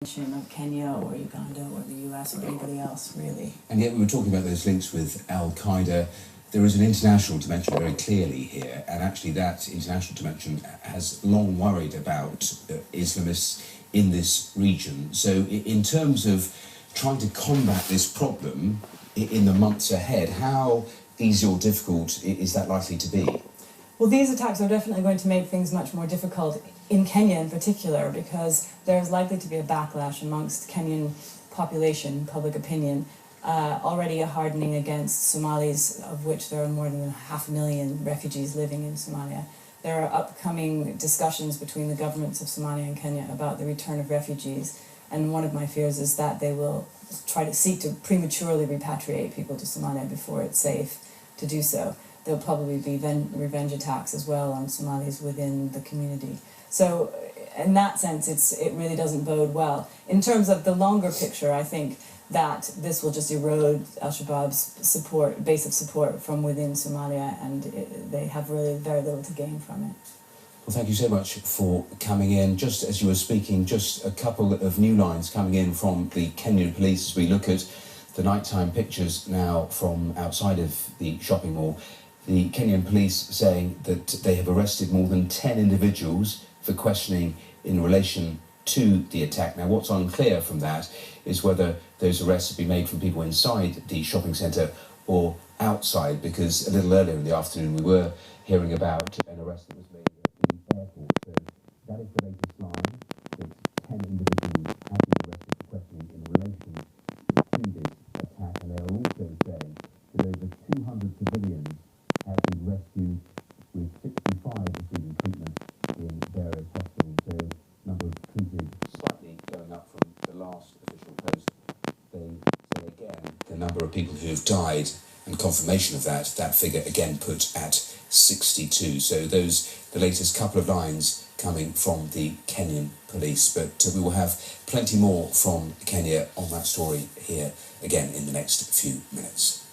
mention of Kenya or Uganda or the US or anybody else, really. And yet we were talking about those links with Al-Qaeda. There is an international dimension very clearly here, and actually that international dimension has long worried about Islamists in this region. So in terms of trying to combat this problem in the months ahead, how easy or difficult is that likely to be? Well, these attacks are definitely going to make things much more difficult in Kenya in particular, because there's likely to be a backlash amongst Kenyan population, public opinion, already a hardening against Somalis, of which there are more than 500,000 refugees living in Somalia. There are upcoming discussions between the governments of Somalia and Kenya about the return of refugees, and one of my fears is that they will try to seek to prematurely repatriate people to Somalia before it's safe to do so. There'll probably be revenge attacks as well on Somalis within the community. So in that sense, it really doesn't bode well. In terms of the longer picture, I think that this will just erode al-Shabaab's base of support from within Somalia, and they have really very little to gain from it. Well, thank you so much for coming in. Just as you were speaking, just a couple of new lines coming in from the Kenyan police as we look at the nighttime pictures now from outside of the shopping mall. The Kenyan police saying that they have arrested more than 10 individuals for questioning in relation to the attack. Now, what's unclear from that is whether those arrests have been made from people inside the shopping centre or outside, because a little earlier in the afternoon we were hearing about an arrest that was made in the airport. So that is the latest line, that 10 individuals have been arrested for questioning in relation to this attack, and they are also saying that over 200 civilians have been rescued, with 65 receiving treatment in various hospitals. So number of treated slightly going up from the last official post. They say again the number of people who have died, and confirmation of that figure again put at 62. So those the latest couple of lines coming from the Kenyan police, but we will have plenty more from Kenya on that story here again in the next few minutes.